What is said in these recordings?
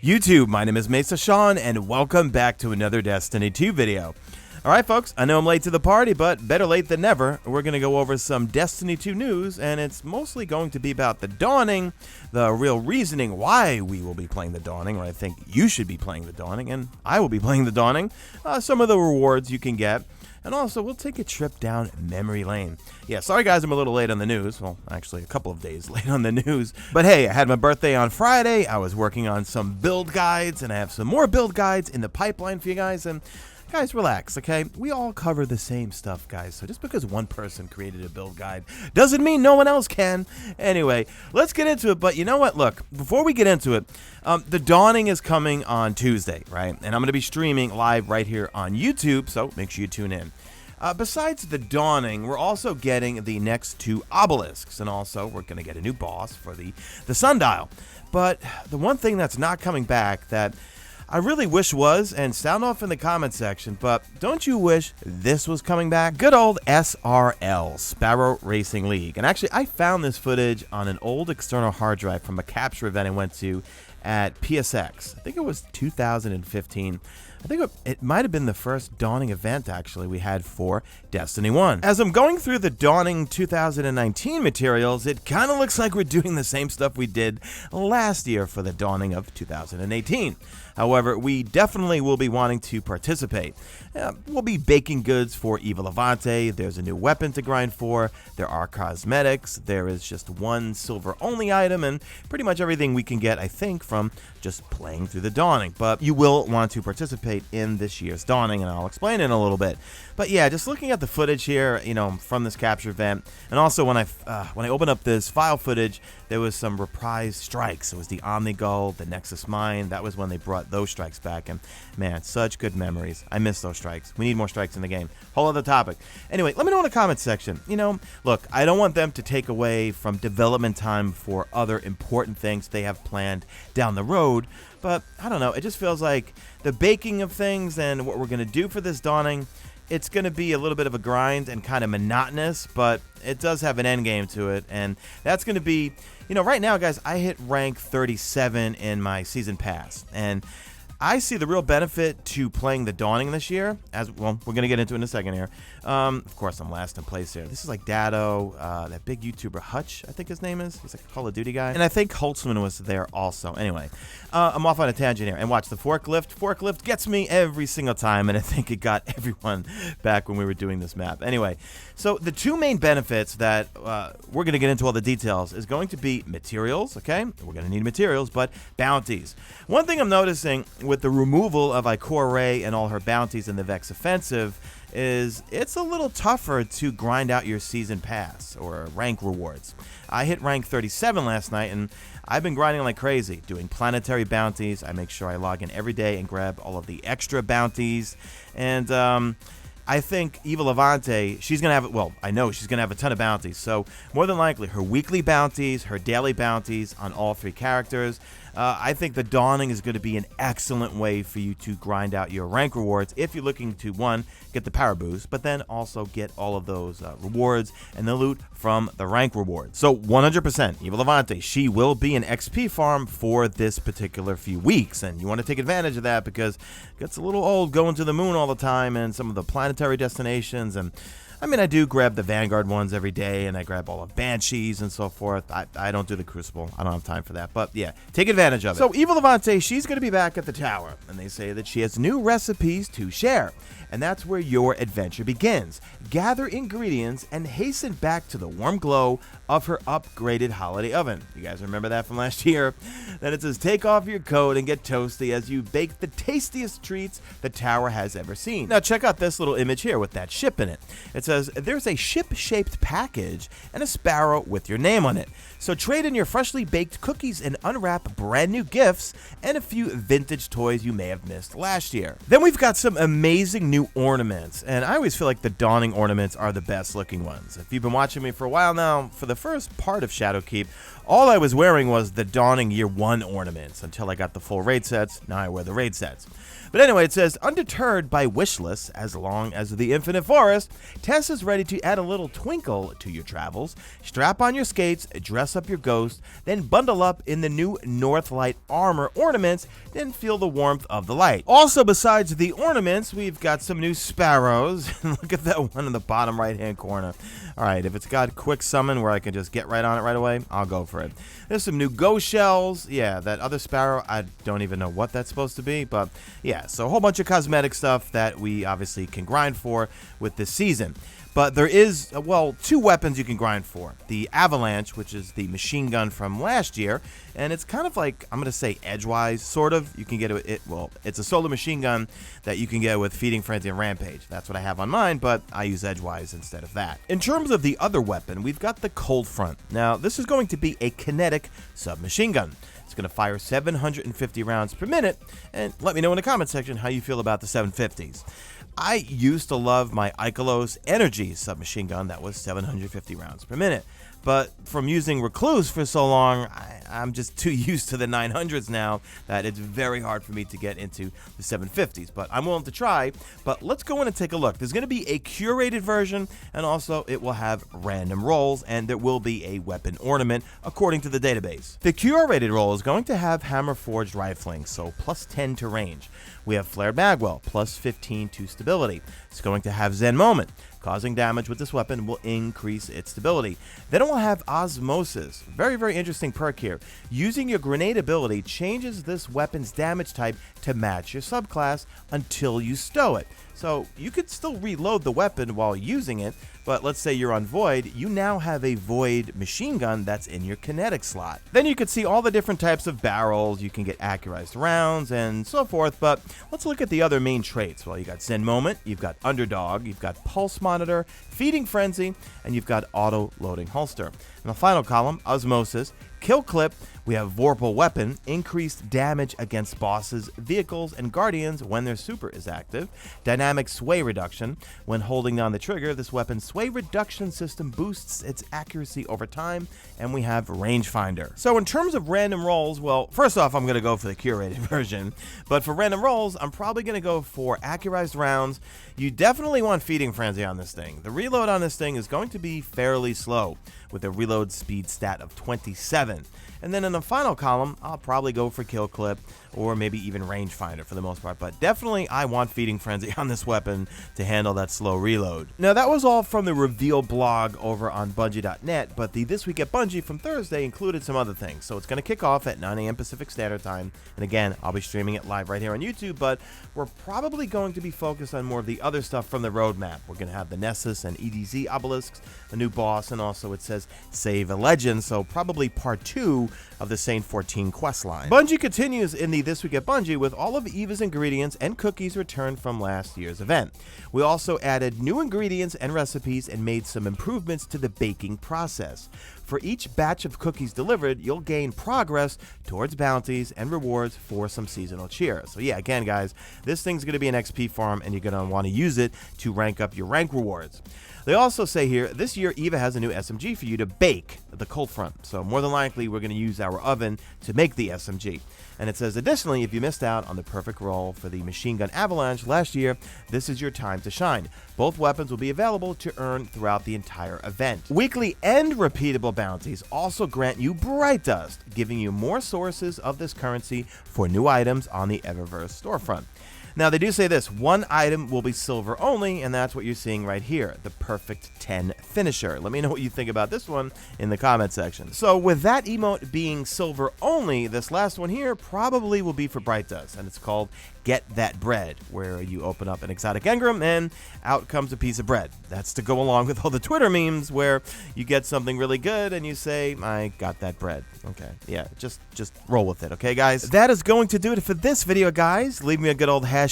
YouTube, my name is Mesa Sean, and welcome back to another Destiny 2 video. Alright folks, I know I'm late to the party, but better late than never. We're going to go over some Destiny 2 news, and it's mostly going to be about the Dawning, the real reasoning why we will be playing the Dawning, or I think you should be playing the Dawning, and I will be playing the Dawning, some of the rewards you can get, and also we'll take a trip down memory lane. Yeah, sorry guys, I'm a little late on the news. Well, actually a couple of days late on the news. But hey, I had my birthday on Friday. I was working on some build guides, and I have some more build guides in the pipeline for you guys. And guys, relax, okay? We all cover the same stuff, guys. So just because one person created a build guide doesn't mean no one else can. Anyway, let's get into it. But you know what? Look, before we get into it, the Dawning is coming on Tuesday, right? And I'm going to be streaming live right here on YouTube, so make sure you tune in. Besides the Dawning, we're also getting the next two obelisks, and also we're going to get a new boss for the Sundial. But the one thing that's not coming back that I really wish was, and sound off in the comment section, but don't you wish this was coming back? Good old SRL, Sparrow Racing League. And actually, I found this footage on an old external hard drive from a capture event I went to at PSX. I think it was 2015. I think it might have been the first Dawning event, actually, we had for Destiny 1. As I'm going through the Dawning 2019 materials, it kind of looks like we're doing the same stuff we did last year for the Dawning of 2018. However, we definitely will be wanting to participate. We'll be baking goods for Eva Levante. There's a new weapon to grind for. There are cosmetics. There is just one silver-only item, and pretty much everything we can get, I think, from just playing through the Dawning. But you will want to participate in this year's Dawning, and I'll explain it in a little bit. But yeah, just looking at the footage here, you know, from this capture event, and also when I opened up this file footage, there was some reprised strikes. It was the Omni Gull, the Nexus Mine. That was when they brought those strikes back, and man, such good memories. I miss those strikes. We need more strikes in the game. Whole other topic. Anyway, let me know in the comments section. You know, look, I don't want them to take away from development time for other important things they have planned down the road, but I don't know, it just feels like the baking of things and what we're going to do for this Dawning, it's going to be a little bit of a grind and kind of monotonous, but it does have an end game to it, and that's going to be, you know, right now, guys, I hit rank 37 in my season pass, and I see the real benefit to playing the Dawning this year, as well, we're going to get into it in a second here. Of course, I'm last in place here. This is like Dado, that big YouTuber Hutch, I think his name is. He's like a Call of Duty guy. And I think Holtzman was there also. Anyway, I'm off on a tangent here. And watch the forklift. Forklift gets me every single time, and I think it got everyone back when we were doing this map. Anyway, so the two main benefits that we're going to get into all the details is going to be materials, okay? We're going to need materials, but bounties. One thing I'm noticing with the removal of Ikora Ray and all her bounties in the Vex Offensive is it's a little tougher to grind out your season pass or rank rewards. I hit rank 37 last night, and I've been grinding like crazy, doing planetary bounties. I make sure I log in every day and grab all of the extra bounties, and I think Eva Levante, she's going to have, well, I know she's going to have a ton of bounties, so more than likely her weekly bounties, her daily bounties on all three characters. I think the Dawning is going to be an excellent way for you to grind out your rank rewards if you're looking to, one, get the power boost, but then also get all of those rewards and the loot from the rank rewards. So 100% Eva Levante, she will be an XP farm for this particular few weeks, and you want to take advantage of that because it gets a little old going to the moon all the time and some of the planetary destinations. And I mean, I do grab the Vanguard ones every day, and I grab all of Banshees and so forth. I don't do the Crucible. I don't have time for that. But yeah, take advantage of it. So Eva Levante, she's going to be back at the tower, and they say that she has new recipes to share. And that's where your adventure begins. Gather ingredients and hasten back to the warm glow of her upgraded holiday oven. You guys remember that from last year? Then it says, take off your coat and get toasty as you bake the tastiest treats the tower has ever seen. Now check out this little image here with that ship in it. It says, there's a ship-shaped package and a sparrow with your name on it. So trade in your freshly baked cookies and unwrap brand new gifts and a few vintage toys you may have missed last year. Then we've got some amazing new ornaments, and I always feel like the Dawning ornaments are the best looking ones. If you've been watching me for a while now, for the first part of Shadowkeep, all I was wearing was the Dawning Year 1 ornaments until I got the full raid sets. Now I wear the raid sets. But anyway, it says, undeterred by wish lists, as long as the infinite forest, Tess is ready to add a little twinkle to your travels. Strap on your skates, dress up your ghost, then bundle up in the new Northlight armor ornaments, then feel the warmth of the light. Also, besides the ornaments, we've got some new Sparrows. Look at that one in the bottom right-hand corner. All right, if it's got quick summon where I can just get right on it right away, I'll go for it. There's some new ghost shells. Yeah, that other Sparrow, I don't even know what that's supposed to be, but yeah, so a whole bunch of cosmetic stuff that we obviously can grind for with this season. But there is, well, 2 weapons you can grind for. The Avalanche, which is the machine gun from last year, and it's kind of like, I'm going to say edgewise, sort of. You can get it, well, it's a solar machine gun that you can get with Feeding Frenzy and Rampage. That's what I have on mine, but I use edgewise instead of that. In terms of the other weapon, we've got the Cold Front. Now, this is going to be a kinetic submachine gun. It's going to fire 750 rounds per minute, and let me know in the comment section how you feel about the 750s. I used to love my Ikelos Energy submachine gun that was 750 rounds per minute, but from using Recluse for so long, I'm just too used to the 900s now that it's very hard for me to get into the 750s, but I'm willing to try. But let's go in and take a look. There's going to be a curated version, and also it will have random rolls, and there will be a weapon ornament according to the database. The curated roll is going to have hammer forged rifling, so plus 10 to range. We have flared magwell, plus 15 to stability. It's going to have Zen Moment. Causing damage with this weapon will increase its stability. Then it will have Osmosis. Very, very interesting perk here. Using your grenade ability changes this weapon's damage type to match your subclass until you stow it. So you could still reload the weapon while using it, but let's say you're on Void, you now have a Void machine gun that's in your kinetic slot. Then you could see all the different types of barrels, you can get accurized rounds and so forth, but let's look at the other main traits. Well, you got Zen Moment, you've got Underdog, you've got Pulse Monitor, Feeding Frenzy, and you've got Auto Loading Holster. In the final column, Osmosis, Kill Clip, we have Vorpal Weapon, increased damage against bosses, vehicles, and guardians when their super is active. Dynamic Sway Reduction, when holding down the trigger, this weapon's sway reduction system boosts its accuracy over time, and we have Rangefinder. So in terms of random rolls, well, first off, I'm going to go for the curated version, but for random rolls, I'm probably going to go for accurized rounds. You definitely want Feeding Frenzy on this thing. The reload on this thing is going to be fairly slow, with a reload speed stat of 27. And then in the final column, I'll probably go for Kill Clip or maybe even Rangefinder for the most part. But definitely I want Feeding Frenzy on this weapon to handle that slow reload. Now that was all from the reveal blog over on Bungie.net, but the This Week at Bungie from Thursday included some other things. So it's going to kick off at 9 a.m. Pacific Standard Time. And again, I'll be streaming it live right here on YouTube, but we're probably going to be focused on more of the other stuff from the roadmap. We're going to have the Nessus and EDZ obelisks, a new boss, and also it says Save a Legend, so probably part 2 of the Saint 14 quest line. Bungie continues in the This Week at Bungie with all of Eva's ingredients and cookies returned from last year's event. We also added new ingredients and recipes and made some improvements to the baking process. For each batch of cookies delivered, you'll gain progress towards bounties and rewards for some seasonal cheer. So yeah, again guys, this thing's going to be an XP farm and you're going to want to use it to rank up your rank rewards. They also say here, this year Eva has a new SMG for you to bake, the Cold Front. So more than likely, we're going to use our oven to make the SMG. And it says, additionally, if you missed out on the perfect roll for the Machine Gun Avalanche last year, this is your time to shine. Both weapons will be available to earn throughout the entire event. Weekly and repeatable bounties also grant you Bright Dust, giving you more sources of this currency for new items on the Eververse storefront. Now, they do say this, one item will be silver only, and that's what you're seeing right here, the Perfect 10 Finisher. Let me know what you think about this one in the comment section. So with that emote being silver only, this last one here probably will be for Bright Dust, and it's called Get That Bread, where you open up an exotic engram and out comes a piece of bread. That's to go along with all the Twitter memes where you get something really good and you say, I got that bread. Okay, yeah, just roll with it, okay, guys? That is going to do it for this video, guys. Leave me a good old hashtag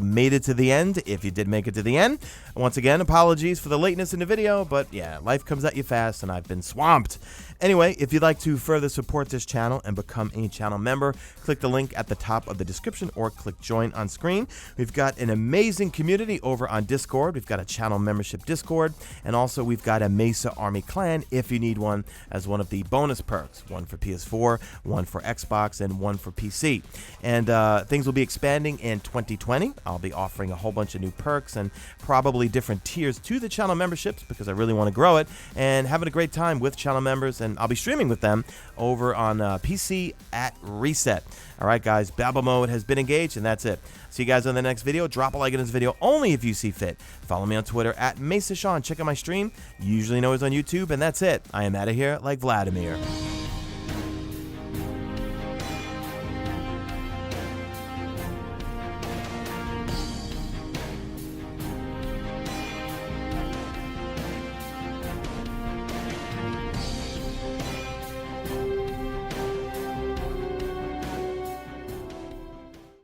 made it to the end if you did make it to the end. Once again, apologies for the lateness in the video, but yeah, life comes at you fast and I've been swamped. Anyway, if you'd like to further support this channel and become a channel member, click the link at the top of the description or click join on screen. We've got an amazing community over on Discord. We've got a channel membership Discord, and also we've got a Mesa Army clan if you need one as one of the bonus perks. One for PS4, one for Xbox, and one for PC. And things will be expanding in 2020. I'll be offering a whole bunch of new perks and probably different tiers to the channel memberships because I really want to grow it, and having a great time with channel members, and I'll be streaming with them over on PC at Reset. All right, guys, Babble mode has been engaged, and that's it. See you guys on the next video. Drop a like in this video only if you see fit. Follow me on Twitter at Mesa Sean. Check out my stream. You usually know it's on YouTube, and that's it. I am out of here like Vladimir.